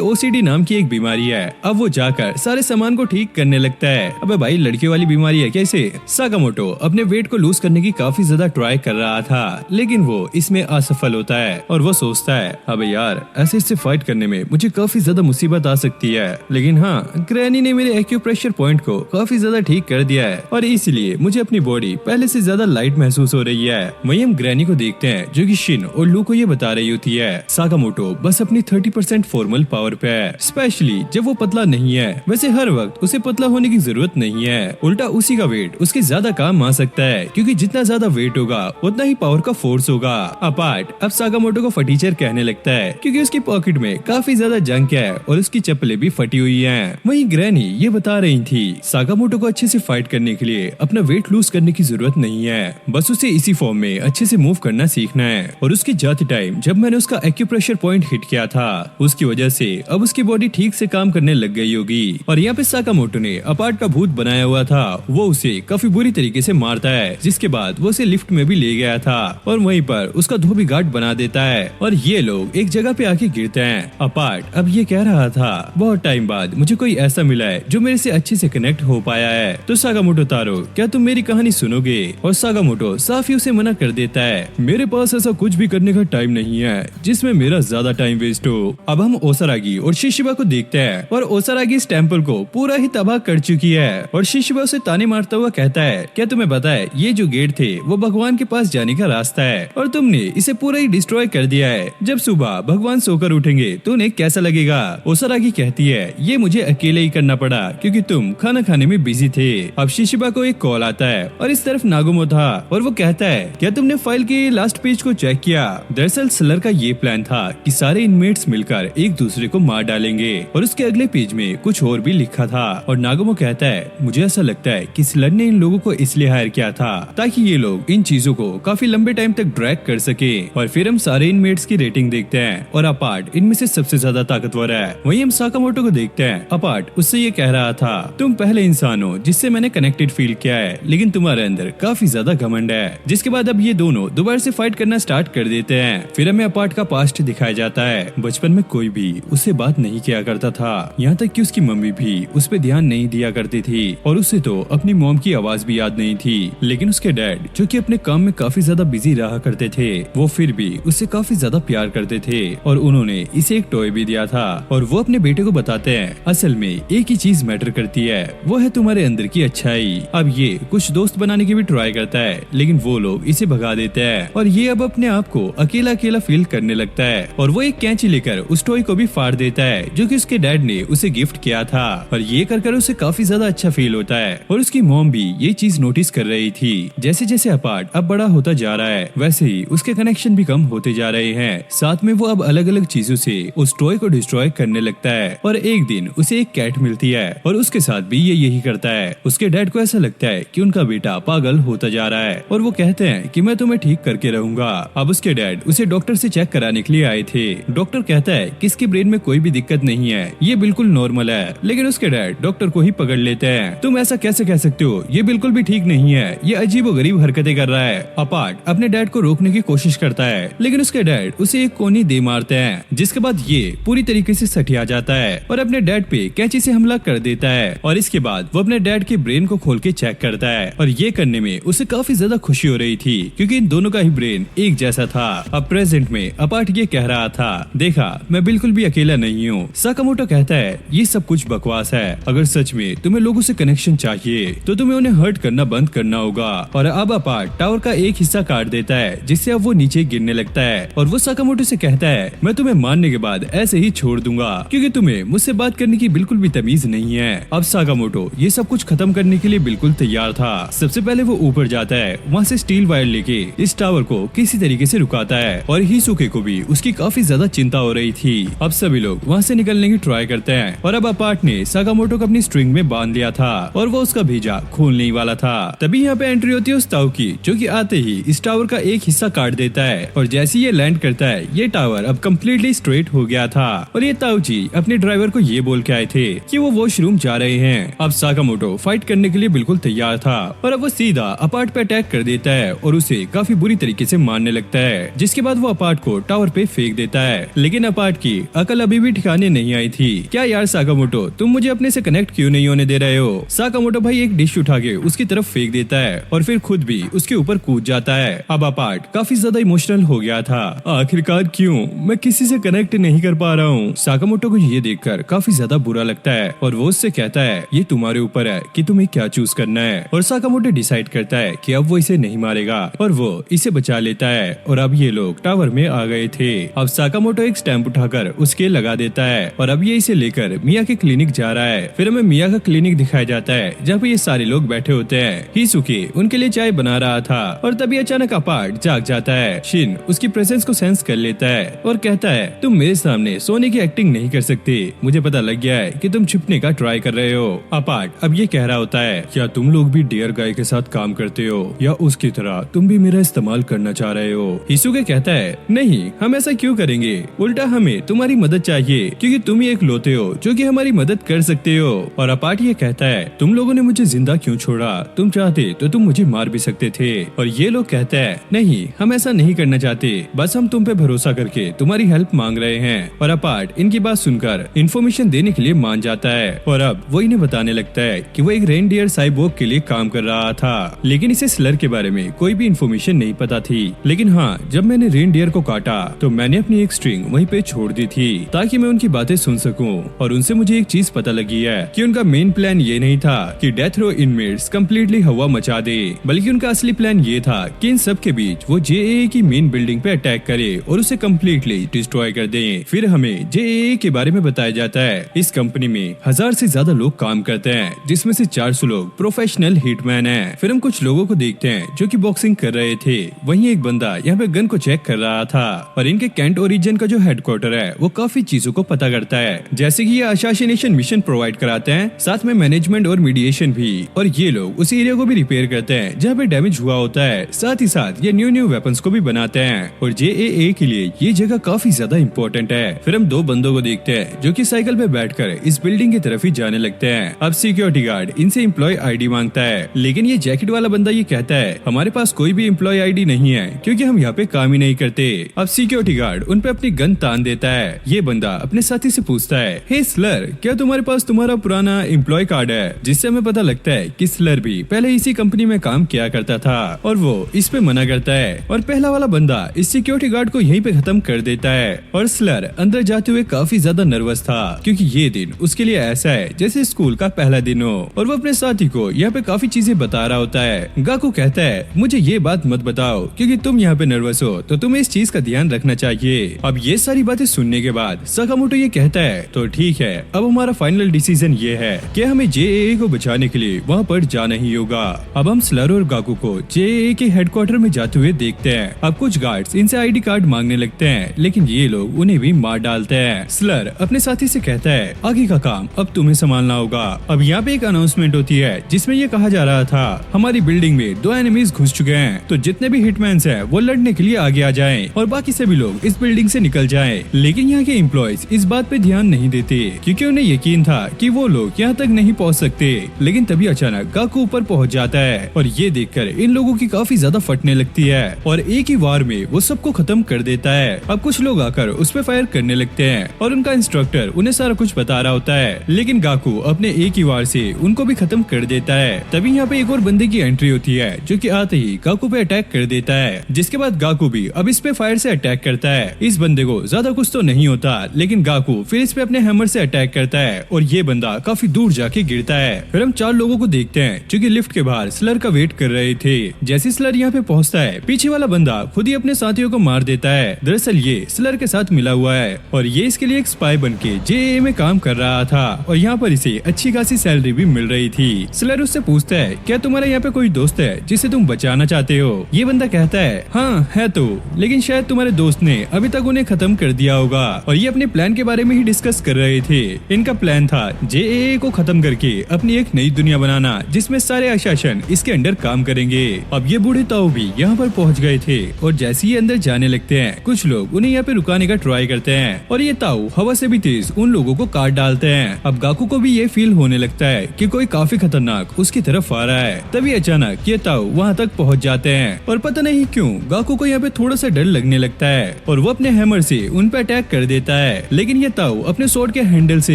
ओसीडी नाम की एक बीमारी है अब वो जाकर सारे सामान को ठीक करने लगता है। अबे भाई लड़कियों वाली बीमारी है कैसे? साकामोटो अपने वेट को लूज करने की काफी ज्यादा ट्राई कर रहा था लेकिन वो इसमें असफल होता है और वो सोचता है अबे यार ऐसे इससे फाइट करने में मुझे काफी ज्यादा मुसीबत आ सकती है, लेकिन हाँ ग्रैनी ने मेरे एक्यूप्रेशर पॉइंट को काफी ज्यादा ठीक कर दिया है और इसलिए मुझे अपनी बॉडी पहले से ज्यादा लाइट महसूस हो रही है। वहीं हम ग्रैनी को देखते हैं जो कि शिन और लू को ये बता रही होती है साकामोटो बस अपनी 30% फॉर्मल पावर पे है, स्पेशली जब वो पतला नहीं है। वैसे हर वक्त उसे पतला होने की जरूरत नहीं है, उल्टा उसी का वेट उसके ज्यादा काम आ सकता है क्योंकि जितना ज्यादा वेट होगा उतना ही पावर का फोर्स होगा। अपार्ट अब साकामोटो को फटीचर कहने लगता है क्योंकि उसकी पॉकेट में काफी ज्यादा जंक है और उसकी चप्पलें भी फटी हुई हैं। वहीं ग्रैनी ये बता रही थी साकामोटो को अच्छे से फाइट करने के लिए अपना वेट लूज करने की जरूरत नहीं है, बस उसे इसी फॉर्म में अच्छे से मूव करना सीखना है। और उसके जाते टाइम जब मैंने उसका एक्यूप्रेशर पॉइंट हिट किया था उसकी वजह से अब उसकी बॉडी ठीक से काम करने लग गई होगी। और यहाँ पे साकामोटो ने अपार्ट का भूत बनाया हुआ था, वो उसे काफी बुरी तरीके से मारता है जिसके बाद वो उसे लिफ्ट में भी ले गया था और वहीं पर उसका धोबी घाट बना देता है और ये लोग एक जगह पे आके गिरते हैं। अपार्ट अब ये कह रहा था बहुत टाइम बाद मुझे कोई ऐसा मिला है जो मेरे से अच्छे से कनेक्ट हो पाया है, तो साकामोटो तारो क्या तुम मेरी कहानी सुनोगे? और साकामोटो साफ ही उसे मना कर देता है मेरे पास ऐसा कुछ भी करने का टाइम नहीं है जिसमें मेरा ज्यादा टाइम वेस्ट हो। अब हम ओसारागी और शिशिबा को देखते हैं और ओसारागी इस टेम्पल को पूरा ही तबाह कर चुकी है और शिशिबा उसे ताने मारता हुआ कहता है क्या तुम्हें पता है ये जो गेट थे वो भगवान के पास जाने का रास्ता है और तुमने इसे पूरा ही डिस्ट्रॉय कर दिया है। जब सुबह भगवान सोकर उठेंगे तो उन्हें कैसा लगेगा? ओसारागी कहती है ये मुझे अकेले ही करना पड़ा क्योंकि तुम खाना खाने में बिजी थे। अब शिशिबा को एक कॉल आता है और इस तरफ नागुमो था और वो कहता है क्या तुमने फाइल के लास्ट पेज को चेक किया? दरअसल सलर का ये प्लान था कि सारे इनमेट्स मिलकर एक दूसरे को मार डालेंगे और उसके अगले पेज में कुछ और भी लिखा था। और नागुमो कहता है मुझे ऐसा लगता है कि सलर ने इन लोगों को इसलिए हायर किया था ताकि ये लोग इन चीजों को काफी लंबे टाइम तक ड्रैग कर सके। और फिर हम सारे इनमेट्स की रेटिंग देखते हैं और अपार्ट इनमें से सबसे ज्यादा ताकतवर है। वहीं हम साकामोटो को देखते हैं, अपार्ट उससे ये कह रहा था तुम पहले इंसान हो जिससे मैंने कनेक्टेड फील किया है लेकिन तुम्हारे अंदर काफी ज्यादा घमंड है। जिसके बाद अब ये दोनों दोबारा से फाइट करना स्टार्ट कर देते हैं। फिर हमें अपार्ट का पास्ट दिखाया जाता है। बचपन में कोई भी उससे बात नहीं किया करता था, यहाँ तक कि उसकी मम्मी भी उस पर ध्यान नहीं दिया करती थी और उसे तो अपनी मॉम की आवाज भी याद नहीं थी। लेकिन उसके डैड जो कि अपने काम में काफी ज्यादा बिजी रहा करते थे वो फिर भी उससे काफी ज्यादा प्यार करते थे और उन्होंने इसे एक टॉय भी दिया था। और वो अपने बेटे को बताते हैं असल में एक ही चीज मैटर करती है, वो है तुम्हारे अंदर की अच्छाई। अब ये कुछ दोस्त बनाने की भी ट्राई करता है लेकिन वो लोग इसे भगा देते हैं और ये अब अपने आप को अकेला अकेला फील करने लगता है और वो एक कैंची लेकर उस टॉय को भी फाड़ देता है जो कि उसके डैड ने उसे गिफ्ट किया था। और ये कर उसे काफी ज्यादा अच्छा फील होता है और उसकी मॉम भी ये चीज नोटिस कर रही थी। जैसे जैसे अपार्ट अब बड़ा होता जा रहा है वैसे ही उसके कनेक्शन भी कम होते जा रहे हैं। साथ में वो अब अलग अलग चीजों से उस टॉय को डिस्ट्रॉय करने लगता है और एक दिन उसे एक कैट मिलती है और उसके साथ भी ये यही करता है। उसके डैड को ऐसा लगता है कि उनका बेटा पागल होता जा रहा है और वो कहते हैं कि मैं तुम्हें ठीक करके रहूंगा। अब उसके डैड उसे डॉक्टर से चेक कराने के लिए आए थे। डॉक्टर कहता है कि इसके ब्रेन में कोई भी दिक्कत नहीं है, ये बिल्कुल नॉर्मल है। लेकिन उसके डैड डॉक्टर को ही पकड़ लेते हैं। तुम ऐसा कैसे कह सकते हो, ये बिल्कुल भी ठीक नहीं है, ये अजीबोगरीब हरकतें कर रहा है। अपार्ट अपने डैड को रोकने की कोशिश करता है लेकिन उसके डैड उसे एक कोनी दे मारते हैं जिसके बाद ये पूरी तरीके से सठिया जाता है और अपने डैड पे कैंची से हमला कर देता है। और इसके बाद वो अपने डैड के ब्रेन को खोल के चेक करता है और ये करने में उसे काफी ज्यादा खुशी हो रही थी क्योंकि इन दोनों का ही ब्रेन एक जैसा था। अब प्रेजेंट में अपार्ट ये कह रहा था देखा मैं बिल्कुल भी अकेला नहीं हूँ। साकामोटो कहता है ये सब कुछ बकवास है, अगर सच में तुम्हें लोगों से कनेक्शन चाहिए तो तुम्हें उन्हें हर्ट करना बंद करना होगा। और अब अपार्ट टावर का एक हिस्सा काट देता है जिससे अब वो नीचे गिरने लगता है और वो साकामोटो से कहता है मैं तुम्हें मारने के बाद ऐसे ही छोड़ दूंगा क्योंकि तुम्हें मुझसे बात करने की बिल्कुल भी तमीज नहीं है। अब साकामोटो ये सब कुछ खत्म करने के लिए बिल्कुल तैयार था। सबसे पहले वो ऊपर जाता है, वहाँ से स्टील वायर लेके इस टावर को किसी तरीके से रुकाता है और हिसुके को भी उसकी काफी ज्यादा चिंता हो रही थी। अब सभी लोग वहाँ से निकलने की ट्राई करते हैं और अब अपार्ट ने साकामोटो को अपनी स्ट्रिंग में में बांध लिया था और वो उसका भेजा खोलने ही वाला था। तभी यहाँ पे एंट्री होती है उस ताऊ की, जो कि आते ही इस टावर का एक हिस्सा काट देता है और जैसे ये लैंड करता है ये टावर अब कम्प्लीटली स्ट्रेट हो गया था। और ये ताऊ जी अपने ड्राइवर को ये बोल के आए थे कि वो वॉशरूम जा रहे हैं। अब साकामोटो फाइट करने के लिए बिल्कुल तैयार था और अब वो सीधा अपार्ट पे अटैक कर देता है और उसे काफी बुरी तरीके से मारने लगता है, जिसके बाद वो अपार्ट को टावर पे फेंक देता है। लेकिन अपार्ट की अकल अभी भी ठिकाने नहीं आई थी। क्या यार साकामोटो, तुम मुझे अपने से कनेक्ट क्यों नहीं होने दे रहे हो? साकामोटो भाई एक डिश उठा के उसकी तरफ फेंक देता है और फिर खुद भी उसके ऊपर कूद जाता है। अब अपार्ट काफी ज्यादा इमोशनल हो गया था। आखिरकार क्यों मैं किसी से कनेक्ट नहीं कर पा रहा हूँ। साकामोटो को ये देखकर काफी ज्यादा बुरा लगता है और वो उससे कहता है ये तुम्हारे ऊपर है कि तुम्हें क्या चूज करना है। और साकामोटो डिसाइड करता है कि अब वो इसे नहीं मारेगा और वो इसे बचा लेता है। और अब ये लोग टावर में आ गए थे। अब साकामोटो एक स्टैंप उठाकर उसके लगा देता है और अब ये इसे लेकर मिया के क्लिनिक जा रहा है। फिर हमें मिया का क्लिनिक दिखाया जाता है जहाँ पे ये सारे लोग बैठे होते हैं। हिसुके उनके लिए चाय बना रहा था और तभी अचानक अपार्ट जाग जाता है। शिन उसकी प्रेजेंस को सेंस कर लेता है और कहता है तुम मेरे सामने सोने की एक्टिंग नहीं कर सकते, मुझे पता लग गया है कि तुम छिपने का ट्राई कर रहे हो। अपार्ट अब ये कह रहा होता है क्या तुम लोग भी डियर गाय के साथ काम करते हो या उसकी तरह तुम भी मेरा इस्तेमाल करना चाह रहे हो? हिसुके कहता है नहीं, हम ऐसा क्यों करेंगे, उल्टा हमें तुम्हारी मदद चाहिए क्योंकि तुम ही एक लोते हो जो कि हमारी मदद कर सकते हो। और अपार्ट ये कहता है तुम लोगों ने मुझे जिंदा क्यों छोड़ा, तुम चाहते तो तुम मुझे मार भी सकते थे। और ये लोग कहते हैं नहीं, हम ऐसा नहीं करना चाहते, बस हम तुम पे भरोसा करके तुम्हारी हेल्प मांग रहे हैं। और अपार्ट इनकी बात सुनकर इन्फॉर्मेशन देने के लिए मान जाता है और अब वो इन्हें बताने लगता है कि वो एक रेनडियर साइबोर्ग के लिए काम कर रहा था, लेकिन इसे स्लर के बारे में कोई भी इन्फॉर्मेशन नहीं पता थी। लेकिन हाँ, जब मैंने रेनडियर को काटा तो मैंने अपनी एक स्ट्रिंग वहीं पे छोड़ दी थी ताकि मैं उनकी बातें सुन सकूं। और उनसे मुझे एक चीज पता लगी है कि उनका मेन प्लान ये नहीं था कि डेथ रो इनमेट्स कम्प्लीटली हवा मचा दे, बल्कि उनका असली प्लान ये था कि इन सब के बीच वो जेएए की मेन बिल्डिंग पे अटैक करे और उसे कम्प्लीटली डिस्ट्रॉय कर दे। फिर हमें जेएए के बारे में बताया जाता है इस कंपनी में 1000 से ज्यादा लोग काम करते हैं, जिसमें से 400 लोग प्रोफेशनल हिटमैन हैं। फिर हम कुछ लोगों को देखते हैं जो कि बॉक्सिंग कर रहे थे। वहीं एक बंदा यहाँ पे गन को चेक कर रहा था और इनके कैंट ओरिजिन का जो हेडक्वार्टर है वो काफी चीजों को पता करता है, जैसे कि ये असासिनेशन मिशन प्रोवाइड कराते हैं, साथ में मैनेजमेंट और मीडिएशन भी। और ये लोग उस एरिया को भी रिपेयर करते हैं जहाँ पे डैमेज हुआ होता है, साथ ही साथ ये न्यू वेपन्स को भी बनाते हैं। और जेएए के लिए ये जगह काफी ज्यादा इम्पोर्टेंट है। फिर हम दो बंदों को देखते हैं जो कि साइकिल पे बैठकर इस बिल्डिंग की तरफ ही जाने लगते हैं। अब सिक्योरिटी गार्ड इनसे एम्प्लॉय आईडी मांगता है, लेकिन ये जैकेट वाला बंदा ये कहता है हमारे पास कोई भी एम्प्लॉय आईडी नहीं है क्योंकि हम यहाँ पे काम ही नहीं करते। अब सिक्योरिटी गार्ड उन पे अपनी गन तान देता है। ये बंदा अपने साथी से पूछता है हे स्लर, क्या तुम्हारे पास तुम्हारा पुराना एम्प्लॉय कार्ड है? जिससे हमें पता लगता है कि स्लर भी पहले इसी कंपनी में काम किया करता था और वो इस पे मना करता है। और पहला वाला बंदा इस सिक्योरिटी गार्ड को यहीं पे खत्म कर देता है। और स्लर अंदर जाते हुए काफी ज्यादा नर्वस था क्योंकि ये दिन उसके लिए ऐसा है जैसे स्कूल का पहला दिन हो और वो अपने साथी को यहाँ पे काफी चीजें बता रहा होता है। गाकू कहता है मुझे ये बात मत बताओ क्योंकि तुम यहाँ पे नर्वस हो तो तुम्हें इस चीज का ध्यान रखना चाहिए। अब ये सारी बातें सुनने के बाद साकामोटो ये कहता है तो ठीक है, अब हमारा फाइनल डिसीजन ये है कि हमें जेएए को बचाने के लिए वहाँ पर जाना ही होगा। अब हम स्लर और गाकू को जेएए के हेडक्वार्टर में जाते हुए देखते हैं। अब कुछ गार्ड्स इनसे आईडी कार्ड मांगने लगते हैं, लेकिन ये लोग उन्हें भी मार डालते हैं। स्लर अपने साथी से कहता है आगे का काम अब तुम्हें संभालना होगा। अब यहाँ पे एक अनाउंसमेंट होती है जिसमें ये कहा जा रहा था हमारी बिल्डिंग में 2 एनिमीज घुस चुके हैं, तो जितने भी हिटमैन्स हैं वो लड़ने के लिए आगे आ जाएं और बाकी सभी लोग इस बिल्डिंग से निकल जाएं। लेकिन यहाँ के एम्प्लॉयज इस बात पे ध्यान नहीं देते क्योंकि उन्हें यकीन था कि वो लोग यहाँ तक नहीं पहुँच सकते। लेकिन तभी अचानक गाकू ऊपर पहुँच जाता है और ये देखकर इन लोगों की काफी ज्यादा फटने लगती है और एक ही वार में वो सबको खत्म कर देता है। अब कुछ लोग आकर उस पे फायर करने लगते हैं और उनका इंस्ट्रक्टर उन्हें सारा कुछ बता रहा होता है, लेकिन गाकू अपने एक ही वार से उनको भी खत्म कर देता है। तभी यहाँ पे एक और बंदे की एंट्री होती है जो कि आते ही गाकू पे अटैक कर देता है, जिसके बाद गाकू भी अब इस पे फायर से अटैक करता है। इस बंदे को ज्यादा कुछ तो नहीं होता, लेकिन गाकू फिर इस पे अपने हैमर से अटैक करता है और ये बंदा काफी दूर जाके गिरता है। फिर हम 4 लोगों को देखते हैं जो कि लिफ्ट के बाहर स्लर का वेट कर रहे थे। जैसे स्लर यहाँ पे पहुँचता है, पीछे वाला बंदा खुद ही अपने साथियों को मार देता है। दरअसल ये स्लर के साथ मिला हुआ है और ये इसके लिए एक स्पाई बन के जेएए में काम कर रहा था और यहाँ पर इसे अच्छी खासी सैलरी भी मिल रही थी। स्लर उससे पूछता है क्या तुम्हारा यहाँ पे कोई दोस्त है जिसे तुम बचाना चाहते हो? ये बंदा कहता है हाँ है तो, लेकिन शायद तुम्हारे दोस्त ने अभी तक उन्हें खत्म कर दिया होगा। और ये अपने प्लान के बारे में ही डिस्कस कर रहे थे। इनका प्लान था जेएए को खत्म करके अपनी एक नई दुनिया बनाना जिसमें सारे आशासन इसके अंडर काम करेंगे। अब ये बूढ़े ताऊ भी यहाँ पर पहुँच गए थे और जैसे ही अंदर जाने लगते हैं कुछ लोग उन्हें यहाँ पे रुकाने का ट्राई करते हैं और ये ताऊ हवा से भी तेज उन लोगों को काट डालते हैं। अब गाकू को भी ये फील होने लगता है कि कोई काफी खतरनाक उसकी तरफ आ रहा है। तभी अचानक ये ताऊ वहाँ तक पहुँच जाते हैं और पता नहीं क्यों गाकू को यहाँ पे थोड़ा सा डर लगने लगता है और वो अपने हैमर से उन पे अटैक कर देता है, लेकिन ये ताऊ अपने स्वॉर्ड के हैंडल से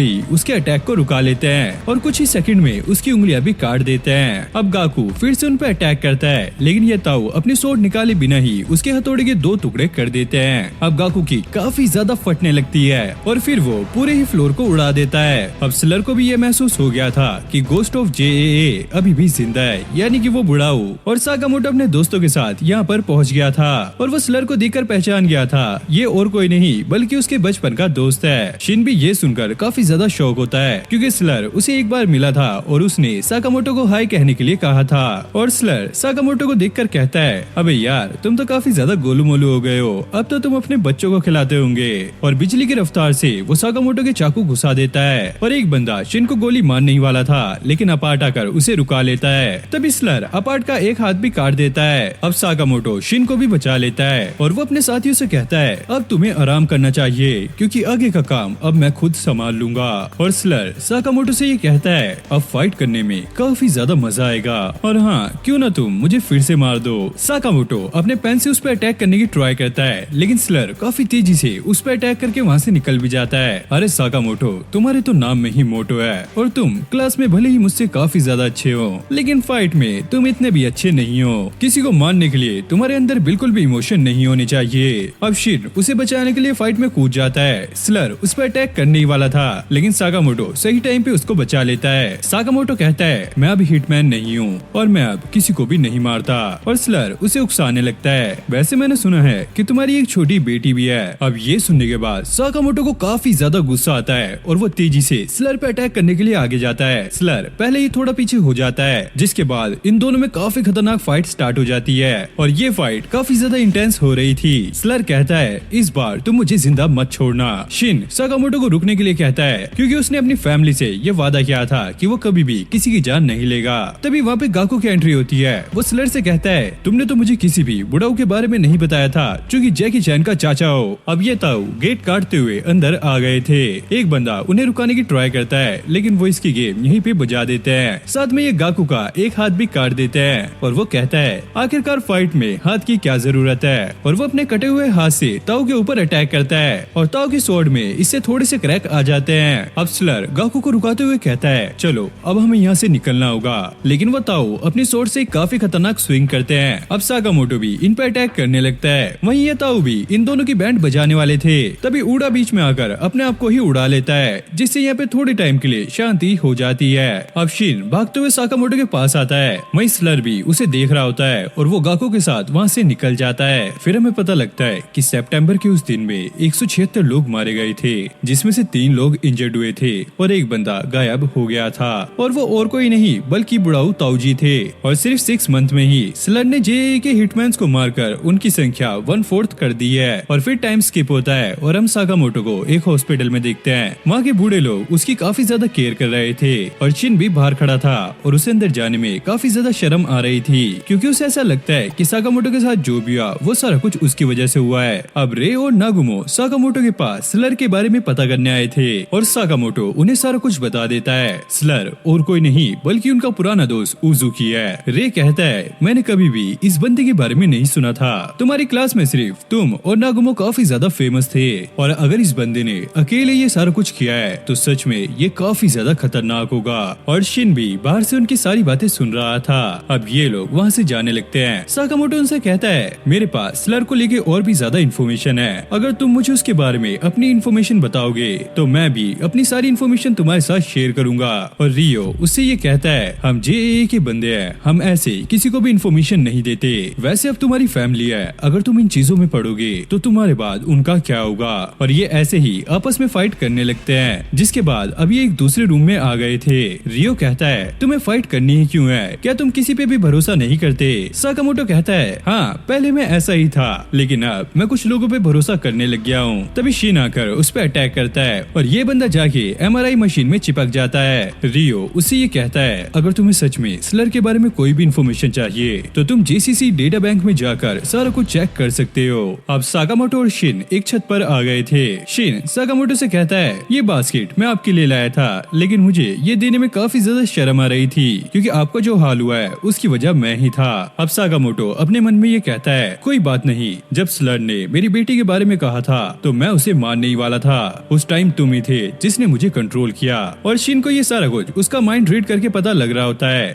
ही उसके अटैक को रुका लेते हैं और कुछ ही सेकंड में उसकी उंगलियां भी काट देते हैं। अब गाकू फिर से उन पे अटैक करता है, लेकिन ये ताऊ अपनी स्वॉर्ड निकाले बिना ही उसके हथौड़े के 2 टुकड़े कर देते हैं। अब गाकू की काफी ज्यादा फटने लगती है और फिर वो पूरे ही फ्लोर को उड़ा देता है। अब स्लर को भी ये महसूस हो गया था कि गोस्ट ऑफ जेएए अभी भी जिंदा है, यानी कि वो बुढ़ाऊ, और साकामोटो अपने दोस्तों के साथ यहाँ पर पहुँच गया था और वो स्लर को देखकर पहचान गया था ये और कोई नहीं बल्कि उसके बचपन का दोस्त है। शिन भी ये सुनकर काफी ज्यादा शौक होता है क्योंकि स्लर उसे एक बार मिला था और उसने साकामोटो को हाय कहने के लिए कहा था और स्लर साकामोटो को देखकर कहता है, अबे यार तुम तो काफी ज्यादा गोलू मोलू हो गए हो, अब तो तुम अपने बच्चों को खिलाते होंगे। और बिजली की रफ्तार से वो साकामोटो के चाकू घुसा देता है और एक बंदा शिन को गोली मारने ही वाला था, लेकिन अपार्ट आकर उसे रुका लेता है। तभी स्लर अपार्ट का एक हाथ भी काट देता है। अब साकामोटो शिन को भी बचा लेता है और वो अपने साथियों से कहता है, अब तुम्हें आराम करना चाहिए क्योंकि आगे का काम अब मैं खुद संभाल लूंगा। और स्लर साकामोटो से ये कहता है, अब फाइट करने में काफी ज्यादा मजा आएगा और हाँ क्यों ना तुम मुझे फिर से मार दो। साकामोटो अपने पेन से उस पर अटैक करने की ट्राई करता है, लेकिन स्लर काफी तेजी से उस पर अटैक करके वहाँ से निकल भी जाता है। अरे साकामोटो, तुम्हारे तो नाम में ही मोटो है और तुम क्लास में भले ही मुझसे काफी ज्यादा अच्छे हो, लेकिन फाइट में तुम इतने भी अच्छे नहीं हो। किसी को मारने के लिए तुम्हारे अंदर बिल्कुल भी इमोशन नहीं होने चाहिए। अब शिन उसे बचाने के लिए फाइट में कूद जाता है। स्लर उस पर अटैक करने ही वाला था, लेकिन साकामोटो सही टाइम पे उसको बचा लेता है। साकामोटो कहता है, मैं अब हिटमैन नहीं हूँ और मैं अब किसी को भी नहीं मारता, और स्लर उसे उकसाने लगता है, वैसे मैंने सुना है कि तुम्हारी एक छोटी बेटी भी है। अब ये सुनने के बाद साकामोटो को काफी ज्यादा गुस्सा आता है और वो तेजी से स्लर पे अटैक करने के लिए आगे जाता है। स्लर पहले ही थोड़ा पीछे हो जाता है, जिसके बाद इन दोनों में काफी खतरनाक फाइट स्टार्ट हो जाती है और ये फाइट काफी ज्यादा इंटेंस हो रही थी। स्लर कहता है, इस बार तुम मुझे जिंदा मत छोड़ना। शिन साकामोटो को रुकने के लिए कहता है क्योंकि उसने अपनी फैमिली से ये वादा किया था कि वो कभी भी किसी की जान नहीं लेगा। तभी वहाँ पे गाकू की एंट्री होती है। वो स्लर से कहता है, तुमने तो मुझे किसी भी बुढ़ाऊ के बारे में नहीं बताया था क्योंकि जैकी चैन का चाचा हो। अब ये ताऊ गेट काटते हुए अंदर आ गए थे। एक बंदा उन्हें रुकाने की ट्राई करता है, लेकिन वो इसकी गेम यहीं पे बजा देते हैं। साथ में ये गाकू का एक हाथ भी काट देते हैं और वो कहता है, आखिरकार फाइट में हाथ की क्या जरूरत है, और वो अपने कटे हुए हाथ से ताऊ के ऊपर अटैक करता है और ताऊ की स्वॉर्ड में इससे थोड़े से क्रैक आ जाते हैं। अब स्लर गाकू को रुकाते हुए कहता है, चलो अब हमें यहाँ से निकलना होगा, लेकिन वो ताऊ अपनी स्वॉर्ड से काफी खतरनाक स्विंग करते हैं। अब साकामोटो भी इन पे अटैक करने लगता है। वहीं ये ताऊ भी इन दोनों की बैंड बजाने वाले थे। तभी ऊडा बीच में आकर अपने आप को ही उड़ा लेता है, जिससे यहाँ पे थोड़े टाइम के लिए शांति हो जाती है। अब शिन भागते हुए साकामोटो के पास आता है। वहीं स्लर भी उसे देख रहा होता है और वो गाकू के साथ वहाँ से निकल जाता है। फिर हमें पता लगता है कि सितंबर के उस दिन में 176 लोग मारे गए थे, जिसमें से 3 लोग इंजर्ड हुए थे और एक बंदा गायब हो गया था, और वो और कोई नहीं बल्कि बुढ़ाऊ ताऊजी थे। और सिर्फ 6 मंथ में ही स्लर ने जेएए के हिटमैन्स को मारकर उनकी संख्या 1/4 कर दी है। और फिर टाइम स्किप होता है और हम साकामोटो को एक हॉस्पिटल में देखते हैं। वहाँ के बूढ़े लोग उसकी काफी ज्यादा केयर कर रहे थे और शिन भी बाहर खड़ा था और उसे अंदर जाने में काफी ज्यादा शर्म आ रही थी क्योंकि उसे ऐसा लगता है कि साकामोटो के साथ जो भी हुआ वो सारा कुछ उसकी वजह से हुआ है। अब रे और नागुमो साकामोटो के पास स्लर के बारे में पता करने आए थे और साकामोटो उन्हें सारा कुछ बता देता है। स्लर और कोई नहीं बल्कि उनका पुराना दोस्त उजुकी है। रे कहता है, मैंने कभी भी इस बंदे के बारे में नहीं सुना था, तुम्हारी क्लास में सिर्फ तुम और नागुमो काफी ज्यादा फेमस थे, और अगर इस बंदे ने अकेले ये सारा कुछ किया है तो सच में ये काफी ज्यादा खतरनाक होगा। और शिन भी बाहर से उनकी सारी बातें सुन रहा था। अब ये लोग वहाँ से जाने लगते हैं। साकामोटो उनसे कहता है, मेरे पास स्लर को लेके और भी ज्यादा इन्फॉर्मेशन है, अगर तुम मुझे उसके बारे में अपनी इन्फॉर्मेशन बताओगे तो मैं भी अपनी सारी इन्फॉर्मेशन तुम्हारे साथ शेयर करूंगा। और रियो उससे ये कहता है, हम जेएए के बंदे हैं, हम ऐसे किसी को भी इन्फॉर्मेशन नहीं देते। वैसे अब तुम्हारी फैमिली है, अगर तुम इन चीजों में पड़ोगे तो तुम्हारे बाद उनका क्या होगा। और ये ऐसे ही आपस में फाइट करने लगते हैं, जिसके बाद अभी एक दूसरे रूम में आ गए थे। रियो कहता है, तुम्हें फाइट करनी ही क्यों है, क्या तुम किसी पे भी भरोसा नहीं करते। साकामोटो कहता है, हाँ पहले मैं ऐसा ही था, लेकिन अब मैं कुछ लोगों पे भरोसा करने लग गया हूँ। तभी शिन आकर उस पर अटैक करता है और ये बंदा जाके MRI मशीन में चिपक भाग जाता है। रियो उससे ये कहता है, अगर तुम्हें सच में स्लर के बारे में कोई भी इन्फॉर्मेशन चाहिए तो तुम जेसीसी डेटा बैंक में जाकर सारा कुछ चेक कर सकते हो। अब साकामोटो और शिन एक छत पर आ गए थे। शिन साकामोटो से कहता है, ये बास्केट मैं आपके लिए लाया था, लेकिन मुझे ये देने में काफी ज्यादा शर्म आ रही थी क्योंकि आपका जो हाल हुआ है उसकी वजह मैं ही था। अब साकामोटो अपने मन में ये कहता है, कोई बात नहीं, जब स्लर ने मेरी बेटी के बारे में कहा था तो मैं उसे मानने ही वाला था। उस टाइम तुम ही थे जिसने मुझे कंट्रोल किया। और शिन को ये सारा कुछ उसका माइंड रीड करके पता लग रहा होता है।